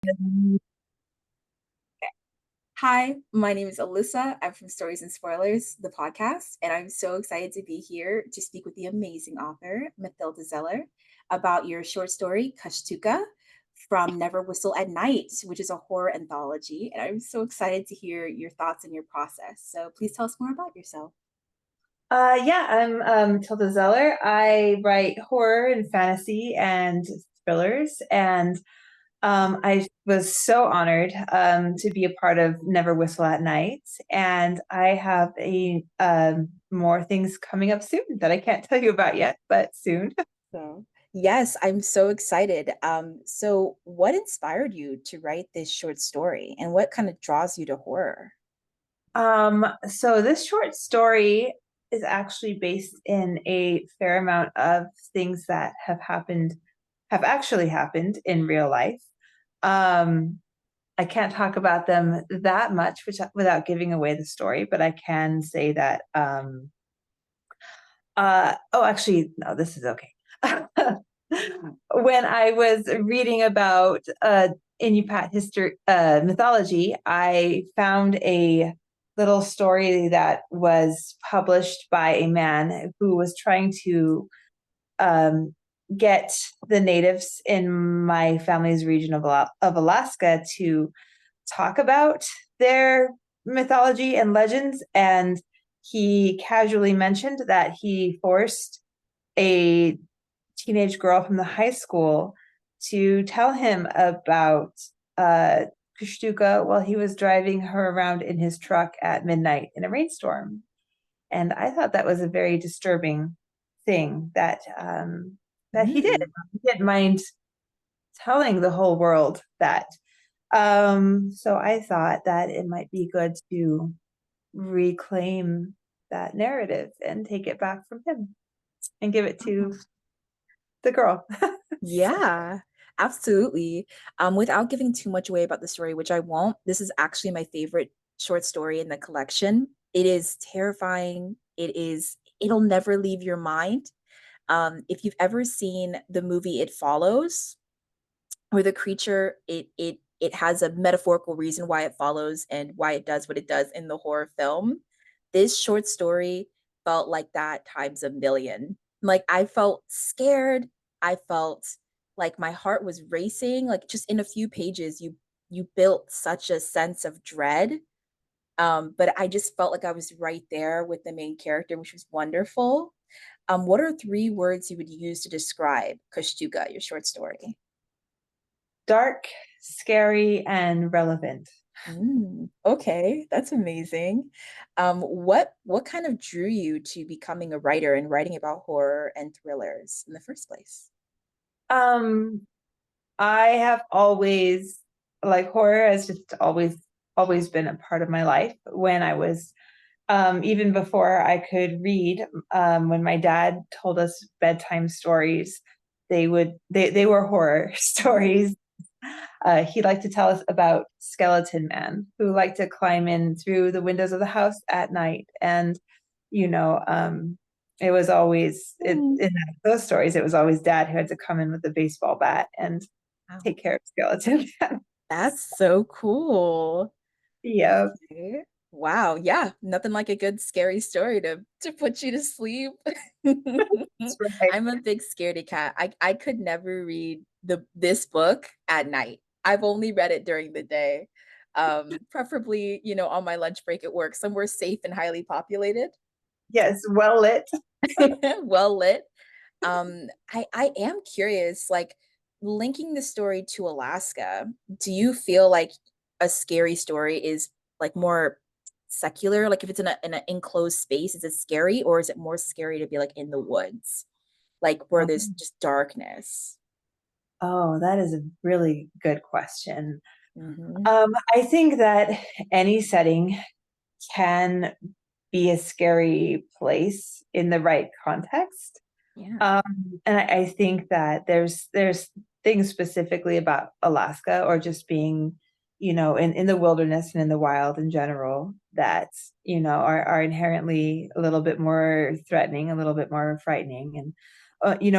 Okay. Hi, my name is Alyssa. I'm from Stories and Spoilers, the podcast, and I'm so excited to be here to speak with the amazing author, Mathilda Zeller, about your short story, Kushtuka, from Never Whistle at Night, which is a horror anthology. And I'm so excited to hear your thoughts and your process. So please tell us more about yourself. Yeah, I'm Mathilda Zeller. I write horror and fantasy and thrillers, and I was so honored to be a part of Never Whistle at Night. And I have a more things coming up soon that I can't tell you about yet, but soon. So, yes, I'm so excited. So what inspired you to write this short story and what kind of draws you to horror? So this short story is actually based in a fair amount of things that have actually happened in real life. Um, I can't talk about them that much without giving away the story, but I can say that oh, actually no, this is okay. When I was reading about Inupiat history mythology, I found a little story that was published by a man who was trying to um, get the natives in my family's region of Alaska to talk about their mythology and legends. And he casually mentioned that he forced a teenage girl from the high school to tell him about uh, Kushtuka while he was driving her around in his truck at midnight in a rainstorm. And I thought that was a very disturbing thing that he did. Mm. He didn't mind telling the whole world that. So I thought that it might be good to reclaim that narrative and take it back from him and give it to the girl. So, Yeah, absolutely. Without giving too much away about the story, which I won't, this is actually my favorite short story in the collection. It is terrifying. It'll never leave your mind. If you've ever seen the movie It Follows, where the creature it has a metaphorical reason why it follows and why it does what it does in the horror film. This short story felt like that times a million. Like I felt scared. I felt like my heart was racing. Like just in a few pages, you built such a sense of dread. But I just felt like I was right there with the main character, which was wonderful. What are three words you would use to describe Kushtuga, your short story? dark, scary, and relevant. Okay, that's amazing. What kind of drew you to becoming a writer and writing about horror and thrillers in the first place? Um, I have always like horror has just always been a part of my life. When I was even before I could read, when my dad told us bedtime stories, they were horror stories. He liked to tell us about Skeleton Man, who liked to climb in through the windows of the house at night. And, you know, it was always Hmm. in those stories, it was always dad who had to come in with a baseball bat and Wow, take care of Skeleton Man. that's so cool. Yeah, Okay. Wow, yeah, nothing like a good scary story to put you to sleep. that's right. I'm a big scaredy cat. I could never read this book at night. I've only read it during the day. Preferably, on my lunch break at work, somewhere safe and highly populated, Yes, well lit. well lit. I am curious, like linking the story to Alaska, do you feel like a scary story is like more secular? Like if it's in an enclosed space, is it scary, or is it more scary to be like in the woods, like where there's just darkness? Oh, that is a really good question. Hmm. I think that any setting can be a scary place in the right context. Yeah. And I think that there's things specifically about Alaska or just being, in the wilderness and in the wild in general that, are inherently a little bit more threatening, a little bit more frightening. And,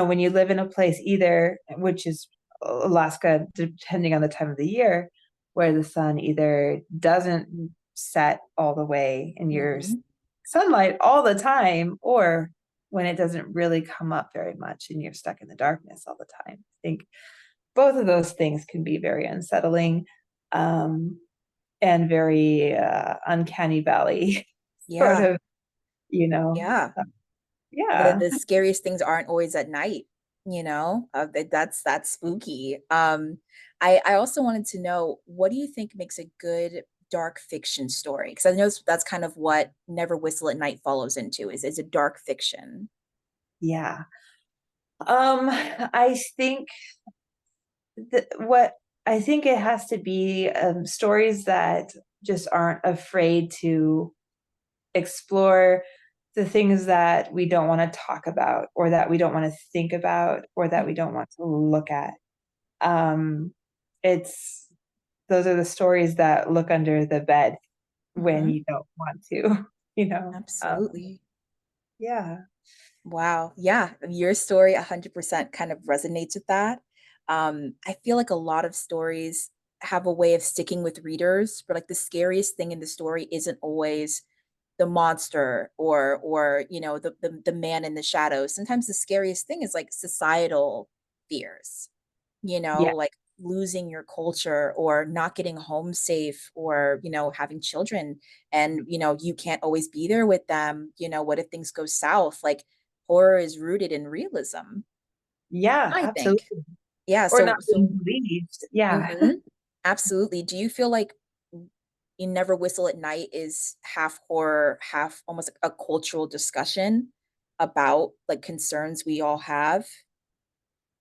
when you live in a place either, which is Alaska, depending on the time of the year, where the sun either doesn't set all the way in your Hmm. sunlight all the time, or when it doesn't really come up very much and you're stuck in the darkness all the time. I think both of those things can be very unsettling, um, and very uncanny valley sort Yeah. of, you know. Yeah. Yeah. The scariest things aren't always at night, you know? That's spooky. I also wanted to know, what do you think makes a good dark fiction story? Because I know that's kind of what Never Whistle at Night follows into, is a dark fiction. Yeah. I think what I think it has to be stories that just aren't afraid to explore the things that we don't want to talk about, or that we don't want to think about, or that we don't want to look at. Um, it's those are the stories that look under the bed when Mm-hmm. you don't want to, you know. Absolutely. Yeah. Wow. Yeah. Your story 100% kind of resonates with that. I feel like a lot of stories have a way of sticking with readers, but like the scariest thing in the story isn't always the monster or the man in the shadows. Sometimes the scariest thing is like societal fears, Yeah. like losing your culture or not getting home safe or having children and you can't always be there with them. What if things go south? Like horror is rooted in realism, Yeah, I think. absolutely. Yeah, Or not so being believed. Yeah. mhm, absolutely. Do you feel like You Never Whistle at Night is half horror, half almost like a cultural discussion about like concerns we all have?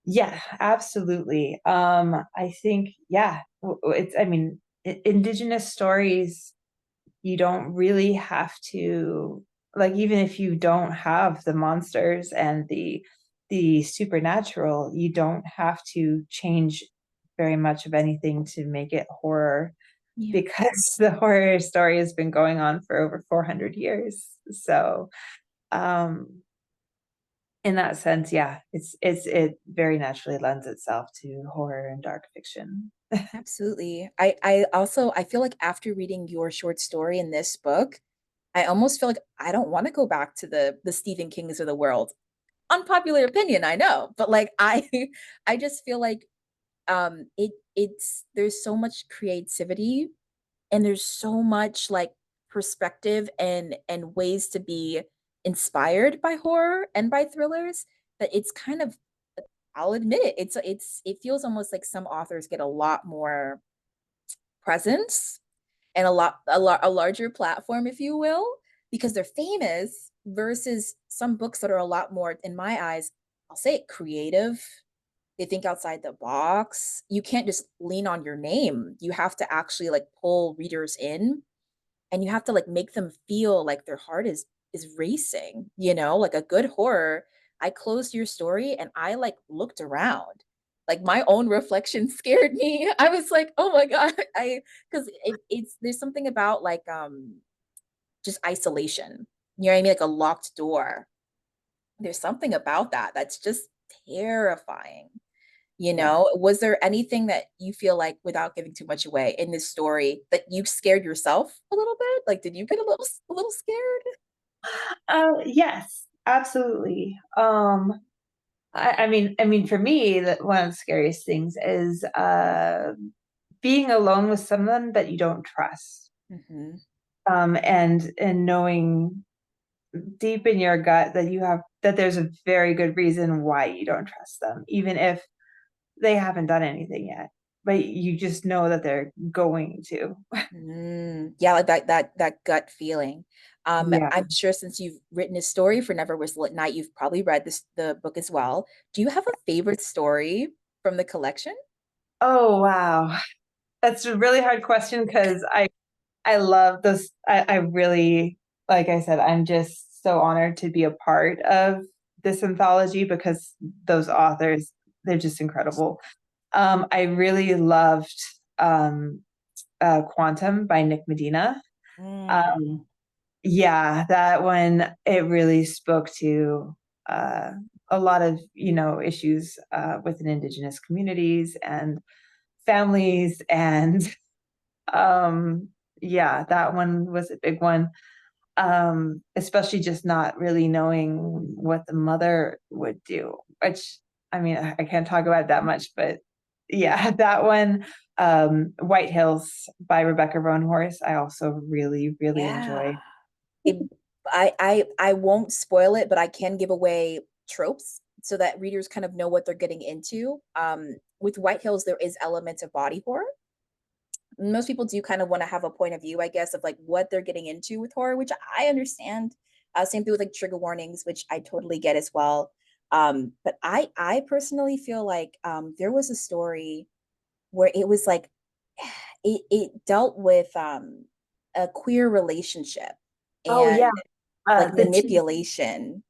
Yeah, absolutely. I think, yeah, it's, I mean, indigenous stories, you don't really have to, like, even if you don't have the monsters and the supernatural, you don't have to change very much of anything to make it horror, Yeah, because the horror story has been going on for over 400 years. So, um, in that sense, yeah, it very naturally lends itself to horror and dark fiction. absolutely. I feel like after reading your short story in this book, I almost feel like I don't want to go back to the Stephen Kings of the world. Unpopular opinion, I know, but like I just feel like it's there's so much creativity and there's so much like perspective and ways to be inspired by horror and by thrillers that it's kind of, I'll admit it, it feels almost like some authors get a lot more presence and a larger platform, if you will, because they're famous versus some books that are a lot more, in my eyes, I'll say it, creative. They think outside the box. You can't just lean on your name. You have to actually like pull readers in, and you have to like make them feel like their heart is racing, like a good horror. I closed your story and I like looked around, like my own reflection scared me. I was like, oh my god. I Because it's there's something about like just isolation, you know what I mean, like a locked door. There's something about that that's just terrifying. Yeah. Was there anything that you feel like, without giving too much away, in this story that you scared yourself a little bit? Like, did you get a little scared? Yes, absolutely. I mean, for me, that one of the scariest things is being alone with someone that you don't trust, Hmm. and knowing deep in your gut that there's a very good reason why you don't trust them, even if they haven't done anything yet, but you just know that they're going to. Yeah, like that gut feeling. Yeah. I'm sure since you've written a story for Never Whistle at Night, you've probably read the book as well. Do you have a favorite story from the collection? Oh, wow. That's a really hard question, because I love this. I really, like I said, I'm just so honored to be a part of this anthology, because those authors, they're just incredible. I really loved um, Quantum by Nick Medina. Mm. Um, yeah, that one, it really spoke to uh, a lot of, issues within Indigenous communities and families. And yeah, that one was a big one. Especially just not really knowing what the mother would do, which, I mean, I can't talk about it that much, but yeah, that one, White Hills by Rebecca Roanhorse, I also really, really Yeah. enjoy. It, I won't spoil it, but I can give away tropes so that readers kind of know what they're getting into. With White Hills, there is elements of body horror. Most people do kind of want to have a point of view, I guess, of like what they're getting into with horror, which I understand. Same thing with like trigger warnings, which I totally get as well. But I personally feel like there was a story where it was like it dealt with a queer relationship Oh yeah, and like the manipulation.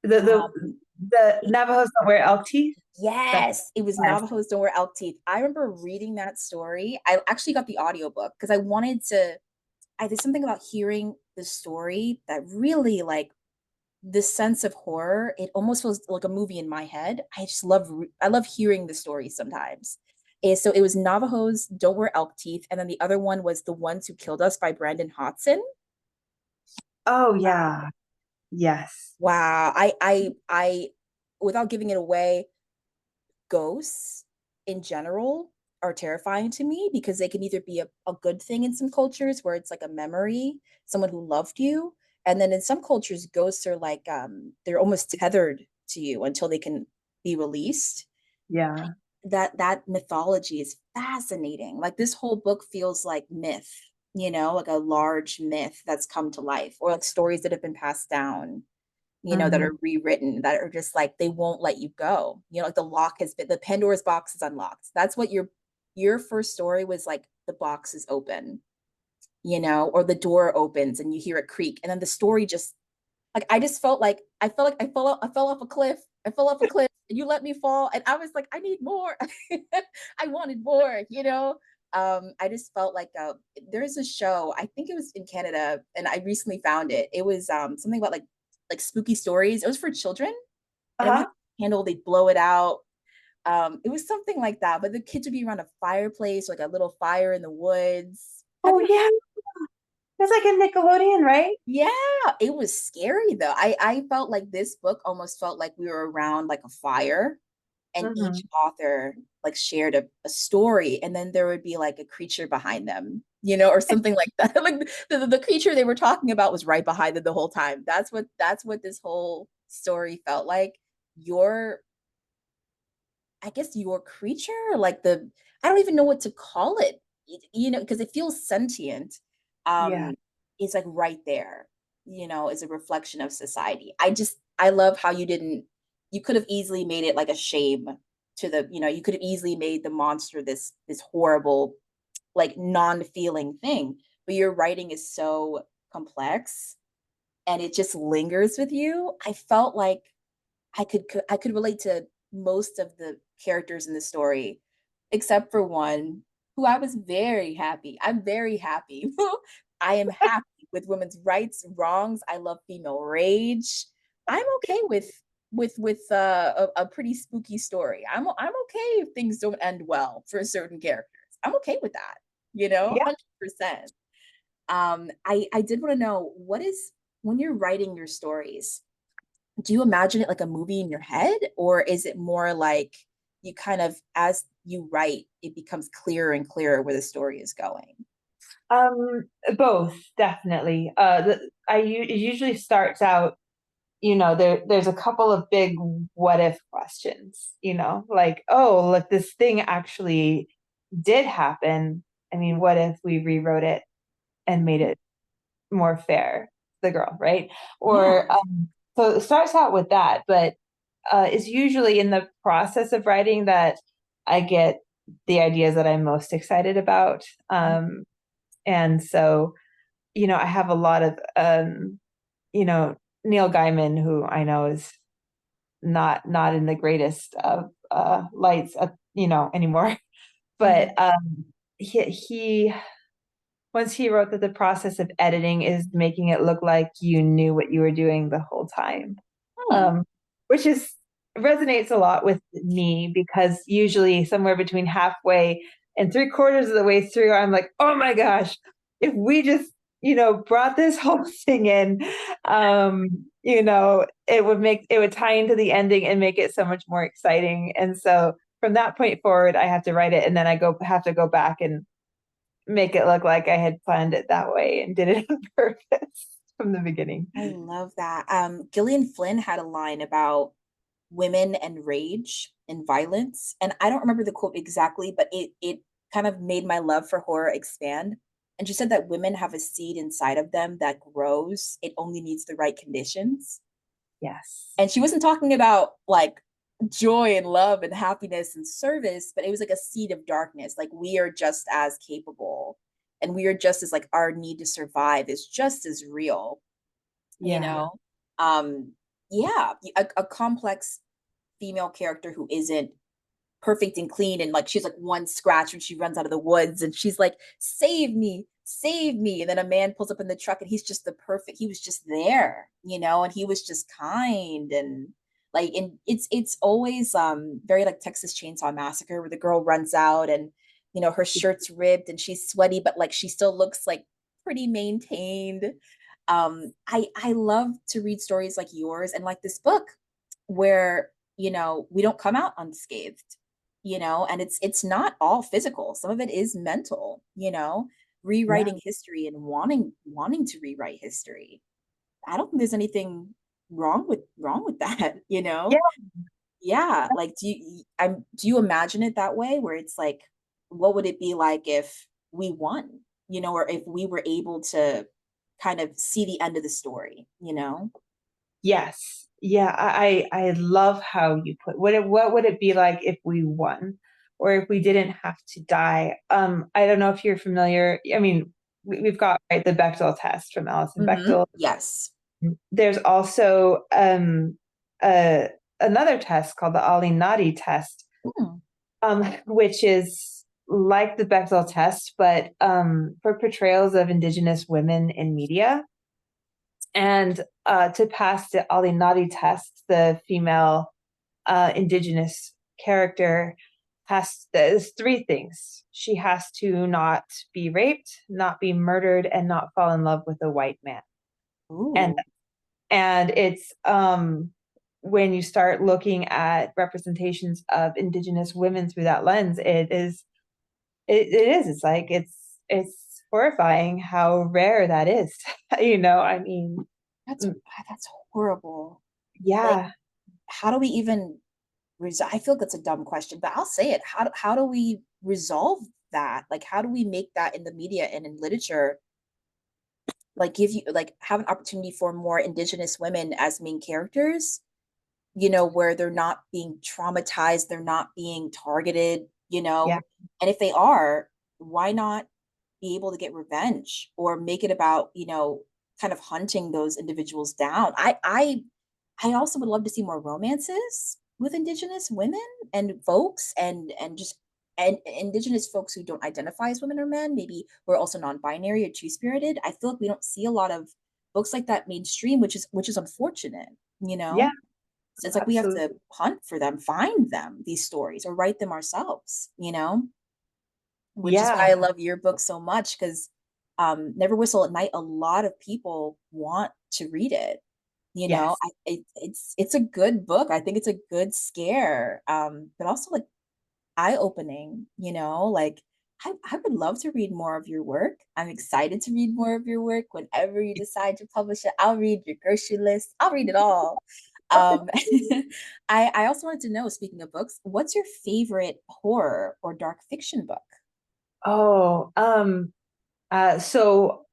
the Um, the it, Navajos don't wear elk teeth. That's yes, it was yes. Navajos Don't Wear Elk Teeth. I remember reading that story. I actually got the audiobook because I wanted to. I did something about hearing the story that really like this sense of horror. It almost feels like a movie in my head. I love hearing the story sometimes. And so it was Navajos Don't Wear Elk Teeth, and then the other one was The Ones Who Killed Us by Brandon Hodson. Oh yeah, yes. Wow. Without giving it away, ghosts in general are terrifying to me because they can either be a good thing in some cultures where it's like a memory, someone who loved you. And then in some cultures, ghosts are like they're almost tethered to you until they can be released. Yeah. That mythology is fascinating. Like this whole book feels like myth, like a large myth that's come to life, or like stories that have been passed down, that Hmm. are rewritten, that are just like they won't let you go. Like the Pandora's box is unlocked. That's what your first story was like. The box is open, or the door opens and you hear it creak, and then the story just like I just felt like I fell off a cliff. I fell off a cliff and you let me fall. And I was like, I need more. I wanted more. I just felt like there's a show, I think it was in Canada, and I recently found it. It was something about like spooky stories. It was for children. And every Uh-huh. candle, they'd blow it out. It was something like that, but the kids would be around a fireplace, like a little fire in the woods. Have Oh you yeah, it's like a Nickelodeon, right? Yeah, it was scary though. I felt like this book almost felt like we were around like a fire, and each Hmm. author like shared a story, and then there would be like a creature behind them, or something like that. Like the creature they were talking about was right behind them the whole time. That's what this whole story felt like. Your I guess your creature, like I don't even know what to call it, because it feels sentient. Yeah. Um, it's like right there, is a reflection of society. I love how you could have easily made it like a shame you could have easily made the monster this horrible, like non-feeling thing, but your writing is so complex and it just lingers with you. I felt like I could relate to most of the characters in the story, except for one who I was very happy. I'm very happy. I am happy with women's rights, wrongs. I love female rage. I'm okay with a pretty spooky story. I'm okay if things don't end well for certain characters. I'm okay with that. Yeah. 100%. I did want to know what is when you're writing your stories, do you imagine it like a movie in your head, or is it more like you kind of, as you write, it becomes clearer and clearer where the story is going? Um, Both, definitely. It usually starts out, there's a couple of big what if questions, like, oh, look, this thing actually did happen. I mean, what if we rewrote it and made it more fair to the girl, right? Yeah. Or so it starts out with that, but it's usually in the process of writing that I get the ideas that I'm most excited about. And so, I have a lot of, you know, Neil Gaiman, who I know is not in the greatest of lights, anymore. But Mhm. he once he wrote that the process of editing is making it look like you knew what you were doing the whole time, Hmm. um, which is resonates a lot with me because usually somewhere between halfway and three-quarters of the way through, I'm like, oh my gosh, if we just, brought this whole thing in, it would tie into the ending and make it so much more exciting. And so from that point forward, I have to write it, and then have to go back and make it look like I had planned it that way and did it on purpose from the beginning. I love that. Gillian Flynn had a line about women and rage and violence. And I don't remember the quote exactly, but it kind of made my love for horror expand. And she said that women have a seed inside of them that grows. It only needs the right conditions. Yes. And she wasn't talking about like joy and love and happiness and service, but it was like a seed of darkness. Like we are just as capable, and we are just as like our need to survive is just as real, you Yeah. know? Yeah, a complex female character who isn't perfect and clean, and like she's like one scratch when she runs out of the woods and she's like, save me, and then a man pulls up in the truck and he's just the perfect, he was just there, and he was just kind, and like, and it's always very like Texas Chainsaw Massacre, where the girl runs out and her shirt's ripped and she's sweaty, but like she still looks like pretty maintained. I love to read stories like yours and like this book, where we don't come out unscathed, and it's not all physical. Some of it is mental, Yeah. rewriting history and wanting to rewrite history. I don't think there's anything wrong with that, Yeah. yeah. Like, do you imagine it that way, where it's like, what would it be like if we won, or if we were able to kind of see the end of the story? Yes. Yeah. I love how you put what would it be like if we won or if we didn't have to die? I don't know if you're familiar. I mean, we've got right the Bechdel test from Alison Bechdel. Yes. There's also uh, another test called the Ali Nadi test, Hmm. which is like the Bechdel test, but for portrayals of Indigenous women in media. And to pass the Ali Nadi test, the female Indigenous character there's three things. She has to not be raped, not be murdered, and not fall in love with a white man. And Ooh. it's when you start looking at representations of Indigenous women through that lens, it is it's like it's horrifying how rare that is. I mean, That's mm, that's horrible. Like, yeah. how do we even I feel like that's a dumb question, but I'll say it. How do we resolve that? Like, how do we make that in the media and in literature, like give you like have an opportunity for more Indigenous women as main characters, where they're not being traumatized, they're not being targeted, Yeah. and if they are, why not be able to get revenge or make it about, kind of hunting those individuals down? I also would love to see more romances with Indigenous women and folks, and just and Indigenous folks who don't identify as women or men, maybe who are also non-binary or two-spirited. I feel like we don't see a lot of books like that mainstream, which is unfortunate, you Yeah. know? So it's like we have to Absolutely. hunt for them, find them, these stories, or write them ourselves, which is why Yeah. I love your book so much, because Never Whistle at Night, a lot of people want to read it. Yes. It's a good book. I think it's a good scare, but also like eye-opening, like I would love to read more of your work. I'm excited to read more of your work. Whenever you decide to publish it, I'll read your grocery list. I'll read it all. Um, I also wanted to know, speaking of books, what's your favorite horror or dark fiction book? Oh, so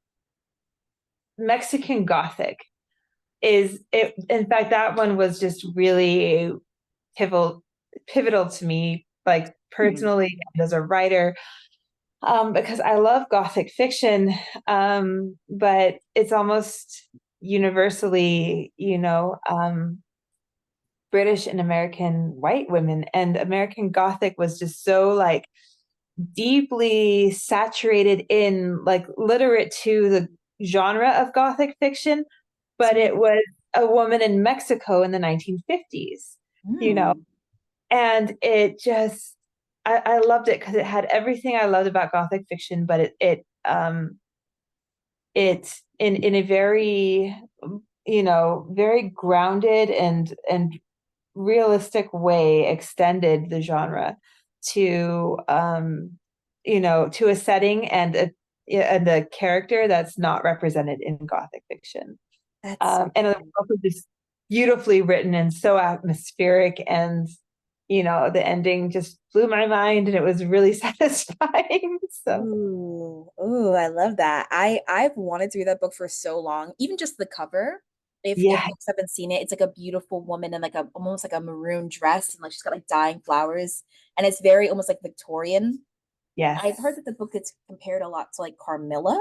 Mexican Gothic is it. In fact, that one was just really pivotal to me, like Hmm. personally and as a writer, because I love Gothic fiction, but it's almost universally, British and American white women, and American Gothic was just so like deeply saturated in like literate to the genre of Gothic fiction, but it was a woman in Mexico in the 1950s. you know, Mm. and it just, I loved it because it had everything I loved about Gothic fiction, but it's in a very, very grounded and realistic way extended the genre to to a setting and a character that's not represented in Gothic fiction. That's so And it was cool. also just beautifully written and so atmospheric, and the ending just blew my mind and it was really satisfying. So Ooh, ooh, I love that. I've wanted to read that book for so long. Even just the cover. If yeah, folks haven't seen it, it's like a beautiful woman in like a almost like a maroon dress and like she's got like dying flowers and it's very almost like Victorian. I've heard yes, that the book gets compared a lot to like Carmilla,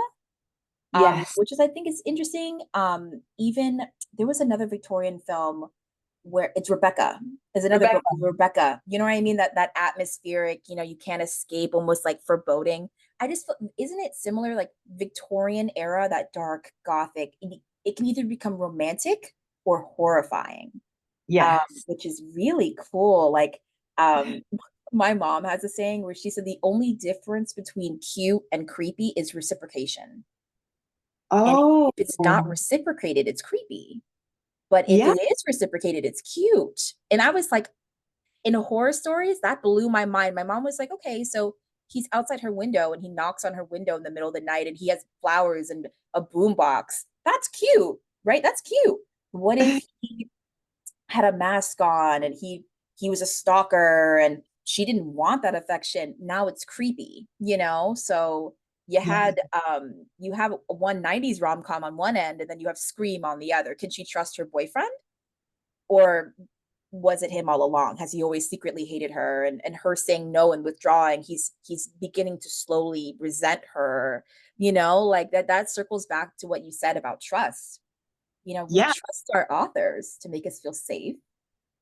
yes, which is I think is interesting. Even there was another Victorian film where it's Rebecca. Is another Rebecca, book, Rebecca. You know what I mean? That atmospheric, you can't escape, almost like foreboding. I just isn't it similar, like Victorian era, that dark gothic? It can either become romantic or horrifying, yes. which is really cool. Like, um, my mom has a saying where she said the only difference between cute and creepy is reciprocation. And Oh, if it's not reciprocated, it's creepy. But if yeah, it is reciprocated, it's cute. And I was like, in horror stories, that blew my mind. My mom was like, okay, so he's outside her window and he knocks on her window in the middle of the night and he has flowers and a boombox. That's cute, right? That's cute. What if he had a mask on and he was a stalker and she didn't want that affection? Now it's creepy. So yeah, you have one 90s rom-com on one end and then you have Scream on the other. Can she trust her boyfriend? Or was it him all along? Has he always secretly hated her, and her saying no and withdrawing, he's beginning to slowly resent her, like that circles back to what you said about trust. We yeah. trust our authors to make us feel safe.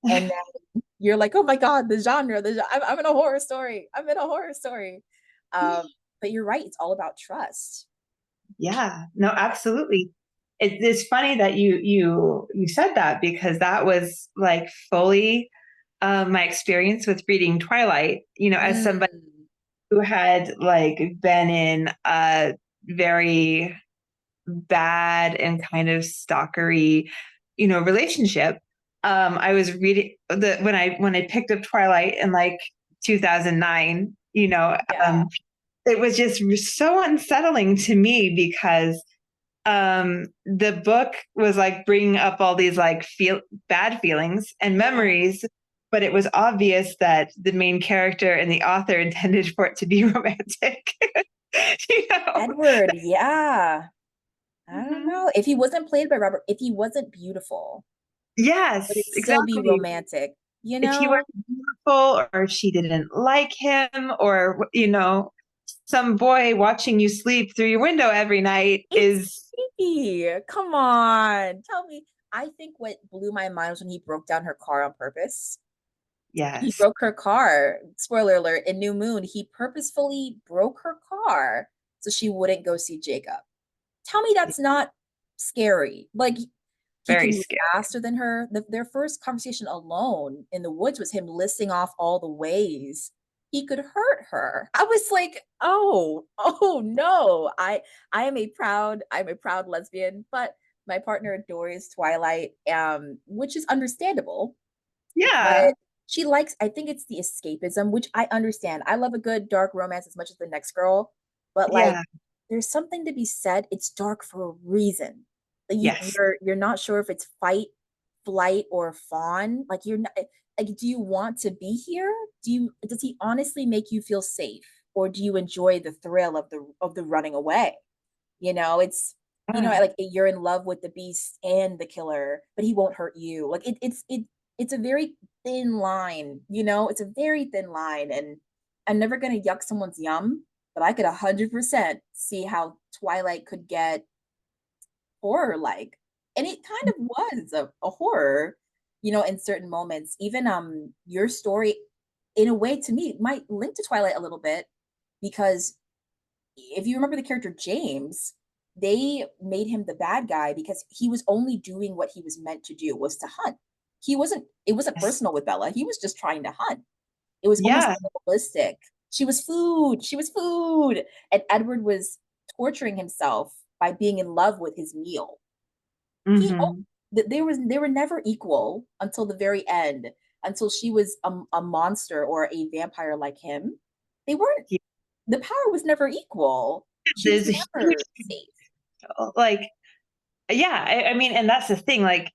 And then you're like, oh my God, I'm in a horror story. I'm in a horror story. Um, but you're right, it's all about trust. Yeah, no, absolutely. It's funny that you said that because that was like fully my experience with reading Twilight. As somebody Mm. who had like been in a very bad and kind of stalkery, relationship. I was reading the when I picked up Twilight in like 2009. Yeah. It was just so unsettling to me because the book was like bringing up all these like bad feelings and Yeah. memories, but it was obvious that the main character and the author intended for it to be romantic. you know Edward, yeah. I don't Mhm. know. If he wasn't played by Robert, if he wasn't beautiful, would Yes, it still be exactly. romantic? You If he know? wasn't beautiful or if she didn't like him, or some boy watching you sleep through your window every night It's is creepy. Come on. Tell me. I think what blew my mind was when he broke down her car on purpose. He yes, broke her car. Spoiler alert, in New Moon, he purposefully broke her car so she wouldn't go see Jacob. Tell me that's not scary. Like he very can move scary. faster than her. Their first conversation alone in the woods was him listing off all the ways he could hurt her. I was like, oh no. I'm a proud lesbian, but my partner adores Twilight, which is understandable. Yeah, But she likes, I think it's the escapism, which I understand. I love a good dark romance as much as the next girl, but like yeah, there's something to be said. It's dark for a reason. Like yes. you're not sure if it's fight, flight, or fawn. Like you're not like, do you want to be here? Does he honestly make you feel safe? Or do you enjoy the thrill of the running away? It's Ah, like you're in love with the beast and the killer, but he won't hurt you. Like it's a very thin line. It's a very thin line, and I'm never gonna yuck someone's yum, but I could 100% see how Twilight could get horror like, and it kind of was a horror, in certain moments. Even your story, in a way, to me, might link to Twilight a little bit because if you remember the character James, they made him the bad guy because he was only doing what he was meant to do, was to hunt. it wasn't Yes. personal with Bella. He was just trying to hunt. It was almost Yeah. animalistic. She was food. She was food. And Edward was torturing himself by being in love with his meal. He Hmm. they were never equal until the very end, until she was a monster or a vampire like him. They weren't Yeah. the power was never equal. She was There's a huge, never safe. like, yeah, I mean, and that's the thing, like,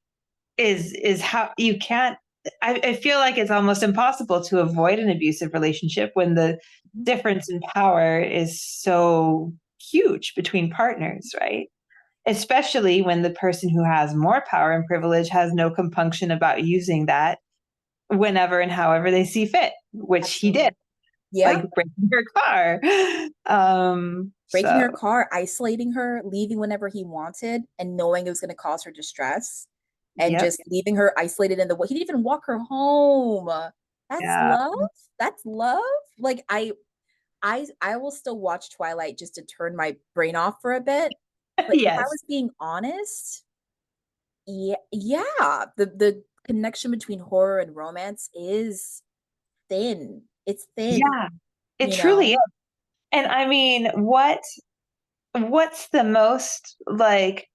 is how you can't, I feel like it's almost impossible to avoid an abusive relationship when the Mhm. difference in power is so huge between partners, right? Especially when the person who has more power and privilege has no compunction about using that whenever and however they see fit, which he did, Absolutely. Yeah. like breaking her car. Breaking her So car, isolating her, leaving whenever he wanted, and knowing it was going to cause her distress, and yep. just leaving her isolated in the way. He didn't even walk her home. That's Yeah. love. That's love. Like I will still watch Twilight just to turn my brain off for a bit. But if I Yes. was being honest, yeah, yeah, the connection between horror and romance is thin. It's thin, Yeah. It you truly is. know? And I mean, what's the most like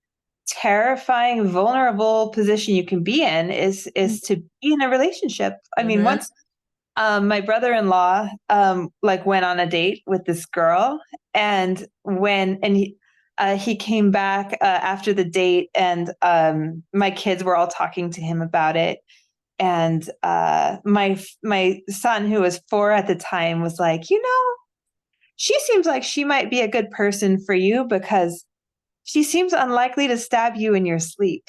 terrifying, vulnerable position you can be in is to be in a relationship. I mean, Mm-hmm. once my brother-in-law like went on a date with this girl, and he came back after the date, and my kids were all talking to him about it, and my son, who was 4 at the time, was like, she seems like she might be a good person for you because she seems unlikely to stab you in your sleep.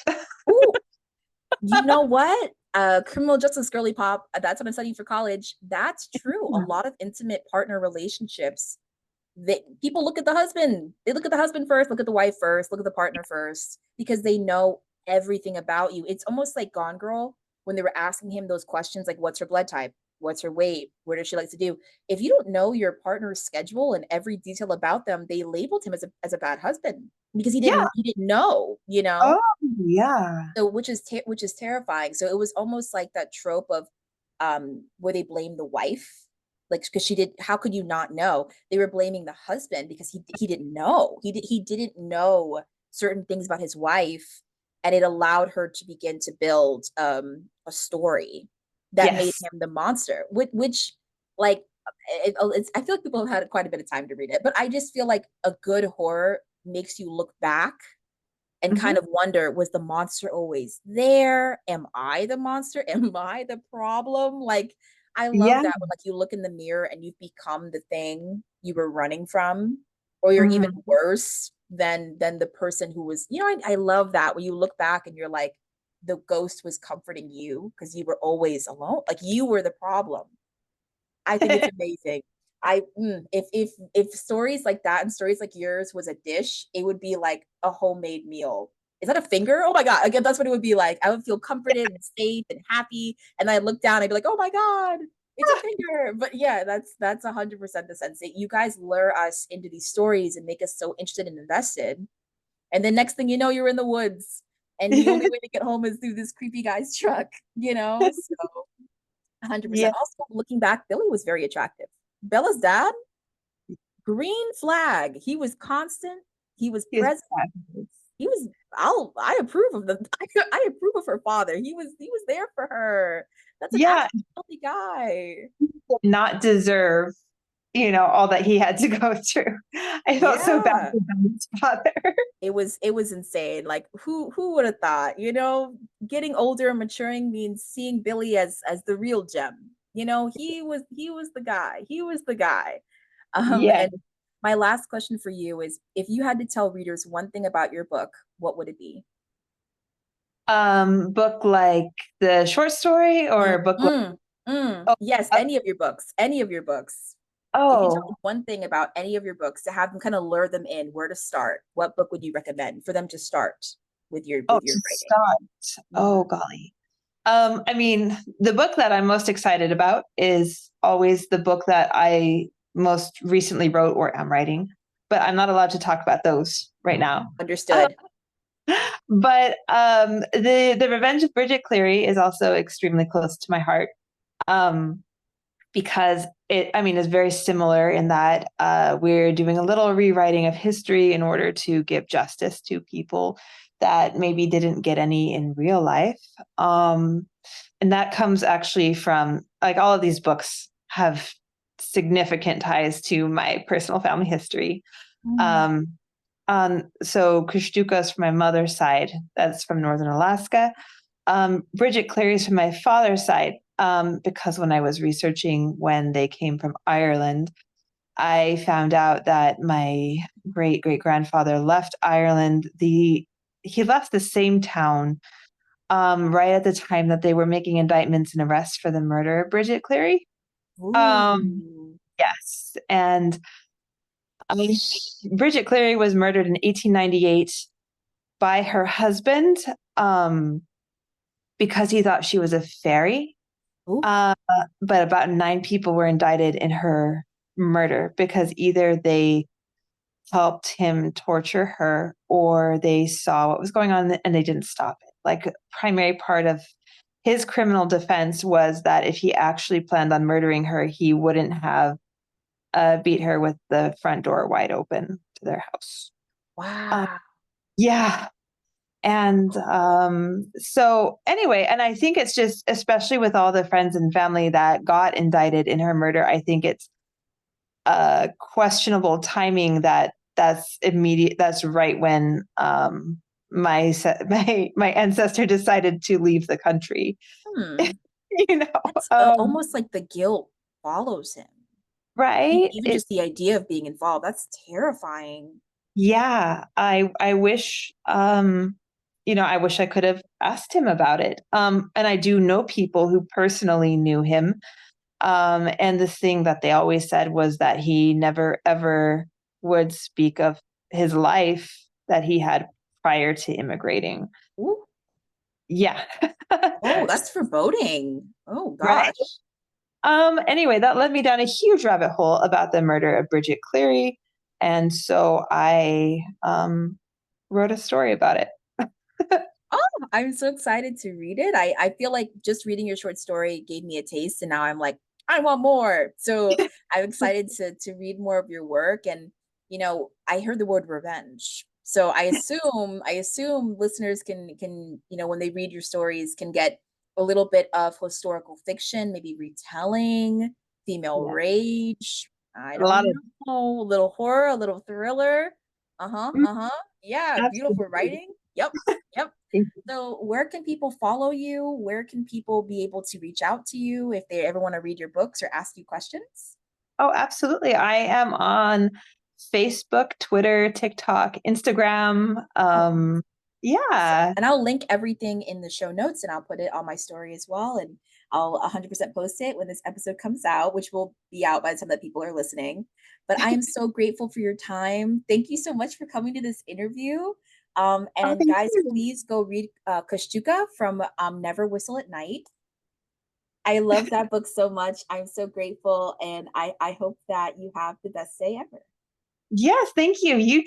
Ooh, you know what? Criminal justice girly pop. That's what I'm studying for college. That's true. A lot of intimate partner relationships, people look at the husband. They look at the husband first, look at the wife first, look at the partner first, because they know everything about you. It's almost like Gone Girl when they were asking him those questions like, what's her blood type? What's her weight? What does she like to do? If you don't know your partner's schedule and every detail about them, they labeled him as a bad husband because Yeah. he didn't know, you Oh, know? yeah. So which is terrifying. So it was almost like that trope of where they blame the wife, like because she did. How could you not know? They were blaming the husband because he didn't know. He didn't know certain things about his wife, and it allowed her to begin to build a story that made Yes. him the monster. Which like I feel like people have had quite a bit of time to read it, but I just feel like a good horror makes you look back and Hmm. kind of wonder, was the monster always there? Am I the monster? Am I the problem? Like I love Yeah. that when like you look in the mirror and you've become the thing you were running from, or you're even Hmm. worse than the person who was, I love that when you look back and you're like, the ghost was comforting you because you were always alone, like you were the problem. I think it's amazing. If stories like that and stories like yours was a dish, it would be like a homemade meal. Is that a finger? Oh my God. Again, that's what it would be like. I would feel comforted and safe and happy. And then I'd look down, I'd be like, oh my God, it's a finger. But yeah, that's 100% the sense that you guys lure us into these stories and make us so interested and invested. And then next thing you know, you're in the woods. And the only way to get home is through this creepy guy's truck, you know? So 100%. Yeah. Also, looking back, Billy was very attractive. Bella's dad, green flag. He was constant. He was He is present. fabulous. He was. I approve of the. I approve of her father. He was there for her. That's an Yeah. actually healthy guy. Not deserve, all that he had to go through. I felt so bad Yeah, for his father. it was insane. Like who would have thought? Getting older and maturing means seeing Billy as the real gem. He was the guy. He was the guy. Yeah. And my last question for you is if you had to tell readers one thing about your book, what would it be? Book like the short story or Mm, book like, mm, mm. oh, Yes, uh, any of your books, any of your books. If you tell me oh, one thing about any of your books to have them kind of lure them in, where to start, what book would you recommend for them to start oh, with your to writing? start. Oh, Mhm. golly. I mean, the book that I'm most excited about is always the book that I most recently wrote or am writing, but I'm not allowed to talk about those right now. Understood. But the Revenge of Bridget Cleary is also extremely close to my heart. Um, because I mean, is very similar in that we're doing a little rewriting of history in order to give justice to people that maybe didn't get any in real life. And that comes actually from, like, all of these books have significant ties to my personal family history. Mm. Um, so Kushtuka is from my mother's side, that's from northern Alaska. Bridget Cleary's from my father's side, because when I was researching when they came from Ireland, I found out that my great great grandfather left Ireland. He left the same town right at the time that they were making indictments and arrests for the murder of Bridget Cleary. Um, Ooh. yes, and I, Bridget Cleary was murdered in 1898 by her husband, um, because he thought she was a fairy. Ooh. Uh, but about 9 people were indicted in her murder because either they helped him torture her or they saw what was going on and they didn't stop it. Like, primary part of his criminal defense was that if he actually planned on murdering her, he wouldn't have beat her with the front door wide open to their house. Uh, Wow. yeah. And so anyway, and I think it's just, especially with all the friends and family that got indicted in her murder, I think it's questionable timing that that's immediate. That's right when my ancestor decided to leave the country. Hmm. you know, That's um, almost like the guilt follows him. right? Even just the idea of being involved, that's terrifying. Yeah, I wish I wish I could have asked him about it. And I do know people who personally knew him. And the thing that they always said was that he never ever would speak of his life that he had prior to immigrating. Ooh. Yeah. Oh, that's foreboding. Oh Right. gosh. Anyway, that led me down a huge rabbit hole about the murder of Bridget Cleary. And so I wrote a story about it. Oh, I'm so excited to read it. I feel like just reading your short story gave me a taste, and now I'm like, I want more. So I'm excited to read more of your work. And I heard the word revenge. So I assume listeners can when they read your stories can get a little bit of historical fiction, maybe retelling, female Yeah. rage. I A lot don't of know, a little horror, a little thriller. Uh-huh, mm, uh-huh. Yeah, beautiful absolutely. writing. Yep. Yep. So, where can people follow you? Where can people be able to reach out to you if they ever want to read your books or ask you questions? Oh, absolutely. I am on Facebook, Twitter, TikTok, Instagram. Oh, awesome. Yeah. And I'll link everything in the show notes and I'll put it on my story as well. And I'll 100% post it when this episode comes out, which will be out by the time that people are listening. But I am so grateful for your time. Thank you so much for coming to this interview. Oh, And thank guys, you. please go read Kushtuka from Never Whistle at Night. I love that book so much. I'm so grateful. And I hope that you have the best day ever. Yes, thank you. You